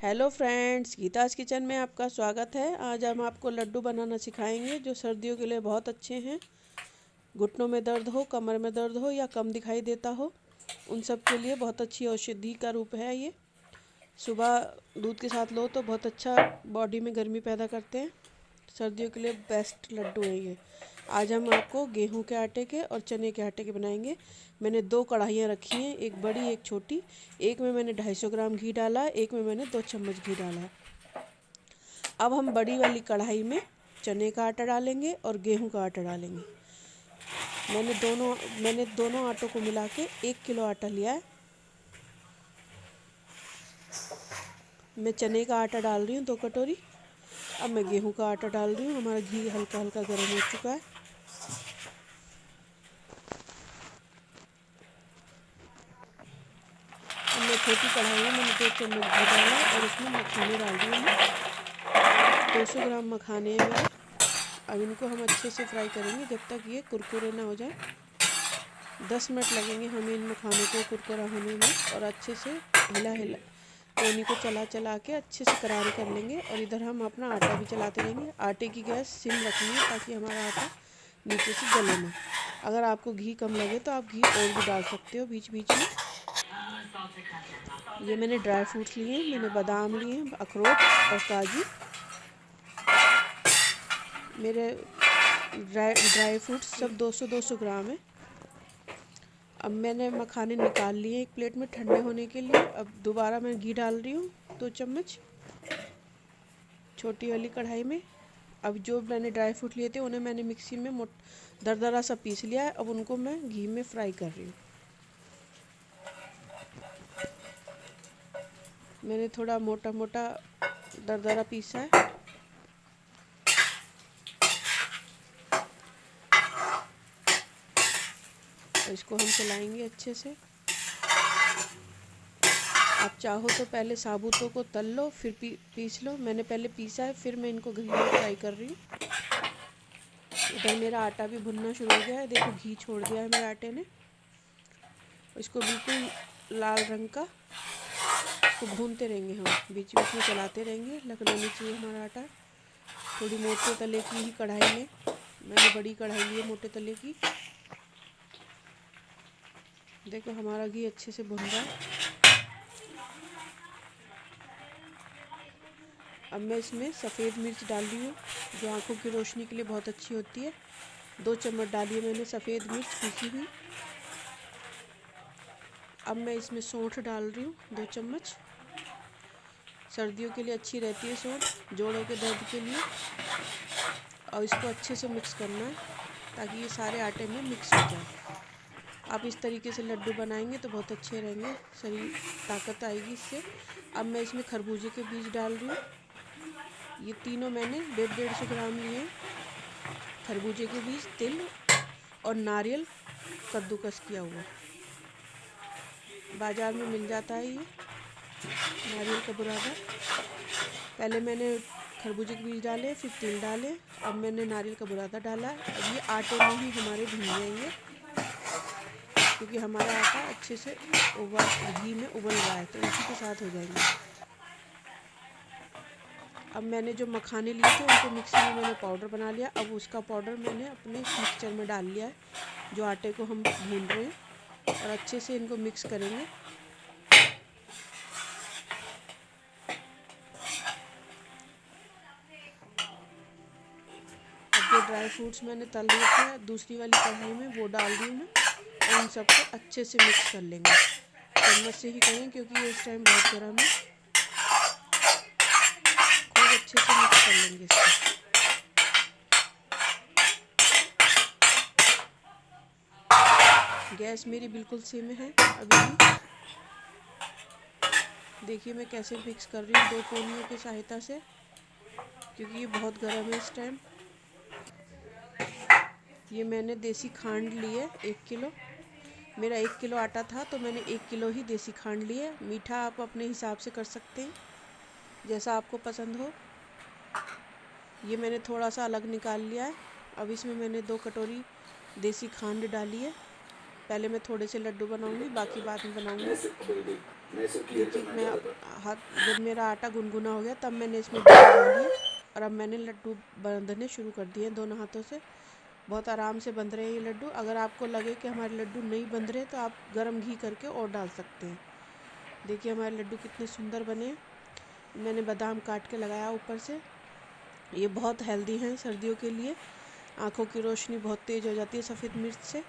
Hello friends, Geeta's kitchen में आपका स्वागत है। आज हम आपको लड्डू बनाना सिखाएंगे जो सर्दियों के लिए बहुत अच्छे हैं। घुटनों में दर्द हो, कमर में दर्द हो या कम दिखाई देता हो, उन सब के लिए बहुत अच्छी औषधि का रूप है ये। सुबह दूध के साथ लो तो बहुत अच्छा बॉडी में गर्मी पैदा करते हैं। सर्दियों के लिए बेस्ट लड्डू हैं ये। आज हम आपको गेहूं के आटे के और चने के आटे के बनाएंगे। मैंने 2 कढ़ाइयाँ रखी हैं, एक बड़ी एक छोटी। एक में मैंने 250 ग्राम घी डाला, एक में मैंने 2 चम्मच घी डाला। अब हम बड़ी वाली कढ़ाई में चने का आटा डालेंगे और गेहूं का आटा डालेंगे। मैंने दोनों आटों को मिला के 1 किलो आटा लिया है। मैं चने का आटा डाल रही हूँ 2 कटोरी। अब मैं गेहूं का आटा डाल रही हूँ। हमारा घी हल्का हल्का गर्म हो चुका है। अब मैं छोटी कढ़ाई में मैंने 2 चम्मच घी डाला और इसमें मखाने डाल दिए हैं। 200 ग्राम मखाने हैं मेरे। अब इनको हम अच्छे से फ्राई करेंगे जब तक ये कुरकुरे ना हो जाए। 10 मिनट लगेंगे हमें इन मखानों को कुरकुरा होने में। और अच्छे से हिला कोनी को चला चला के अच्छे से करारी कर लेंगे। और इधर हम अपना आटा भी चलाते रहेंगे। आटे की गैस सिम रखनी है ताकि हमारा आटा नीचे से जले ना। अगर आपको घी कम लगे तो आप घी और भी डाल सकते हो बीच बीच में। ये मैंने ड्राई फ्रूट्स लिए हैं। मैंने बादाम लिए हैं, अखरोट और काजू। मेरे ड्राई फ्रूट्स सब 200-200 ग्राम है। अब मैंने मखाने निकाल लिए एक प्लेट में ठंडे होने के लिए। अब दोबारा मैं घी डाल रही हूँ 2 चम्मच छोटी वाली कढ़ाई में। अब जो मैंने ड्राई फ्रूट लिए थे उन्हें मैंने मिक्सी में दरदरा सा पीस लिया है। अब उनको मैं घी में फ्राई कर रही हूँ। मैंने थोड़ा मोटा मोटा दरदरा पीसा है। और इसको हम चलाएंगे अच्छे से। आप चाहो तो पहले साबुतों को तल लो फिर पीस लो। मैंने पहले पीसा है, फिर मैं इनको घी में फ्राई कर रही हूँ। इधर मेरा आटा भी भुनना शुरू हो गया है। देखो घी छोड़ दिया है मेरे आटे ने। इसको बिल्कुल लाल रंग का इसको भूनते रहेंगे हम, बीच बीच में चलाते रहेंगे। लगना नहीं चाहिए हमारा आटा। थोड़ी मोटे तले की ही कढ़ाई में, मैंने बड़ी कढ़ाई ली है मोटे तले की। देखो हमारा घी अच्छे से भुन रहा है। अब मैं इसमें सफ़ेद मिर्च डाल रही हूँ जो आँखों की रोशनी के लिए बहुत अच्छी होती है। 2 चम्मच डाली है मैंने सफ़ेद मिर्च पीसी हुई। अब मैं इसमें सौंठ डाल रही हूँ 2 चम्मच। सर्दियों के लिए अच्छी रहती है सौंठ, जोड़ों के दर्द के लिए। और इसको अच्छे से मिक्स करना है ताकि ये सारे आटे में मिक्स हो जाए। आप इस तरीके से लड्डू बनाएंगे तो बहुत अच्छे रहेंगे, शरीर ताकत आएगी इससे। अब मैं इसमें खरबूजे के बीज डाल रही हूँ। ये तीनों मैंने 150 ग्राम लिए हैं। खरबूजे के बीज, तिल और नारियल कद्दूकस किया हुआ। बाज़ार में मिल जाता है ये नारियल का बुरादा। पहले मैंने खरबूजे के बीज डाले, फिर तिल डाले, अब मैंने नारियल का बुरादा डाला। अब ये आटे में ही हमारे भून जाएंगे क्योंकि हमारा आटा अच्छे से घी में उबल रहा है तो इसी के साथ हो जाएंगे। अब मैंने जो मखाने लिए थे उनको मिक्सी में मैंने पाउडर बना लिया। अब उसका पाउडर मैंने अपने मिक्सचर में डाल लिया है जो आटे को हम भून रहे हैं। और अच्छे से इनको मिक्स करेंगे। अब जो ड्राई फ्रूट्स मैंने तल लिए थे दूसरी वाली कढ़ाई में वो डाल दी मैं। और इन सबको अच्छे से मिक्स कर लेंगे। चम्मच से ही करें क्योंकि ये इस टाइम बहुत गर्म है। खूब अच्छे से मिक्स कर लेंगे इसको। गैस मेरी बिल्कुल सिम है अभी भी। देखिए मैं कैसे मिक्स कर रही हूँ 2 कोनियों की सहायता से क्योंकि ये बहुत गर्म है इस टाइम। ये मैंने देसी खांड ली है 1 किलो। मेरा 1 किलो आटा था तो मैंने 1 किलो ही देसी खांड ली है। मीठा आप अपने हिसाब से कर सकते हैं जैसा आपको पसंद हो। ये मैंने थोड़ा सा अलग निकाल लिया है। अब इसमें मैंने 2 कटोरी देसी खांड डाली है। पहले मैं थोड़े से लड्डू बनाऊंगी, बाकी बाद में बनाऊंगी। देखिए मैं हाथ जब मेरा आटा गुनगुना हो गया तब मैंने इसमें दाल डाली और अब मैंने लड्डू बांधने शुरू कर दिए दोनों हाथों से। बहुत आराम से बंध रहे हैं ये लड्डू। अगर आपको लगे कि हमारे लड्डू नहीं बंध रहे तो आप गरम घी करके और डाल सकते हैं। देखिए हमारे लड्डू कितने सुंदर बने हैं। मैंने बादाम काट के लगाया ऊपर से। ये बहुत हेल्दी हैं सर्दियों के लिए। आँखों की रोशनी बहुत तेज़ हो जाती है सफ़ेद मिर्च से।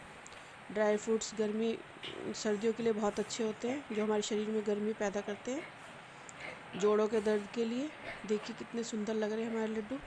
ड्राई फ्रूट्स गर्मी सर्दियों के लिए बहुत अच्छे होते हैं, जो हमारे शरीर में गर्मी पैदा करते हैं। जोड़ों के दर्द के लिए देखिए कितने सुंदर लग रहे हैं हमारे लड्डू।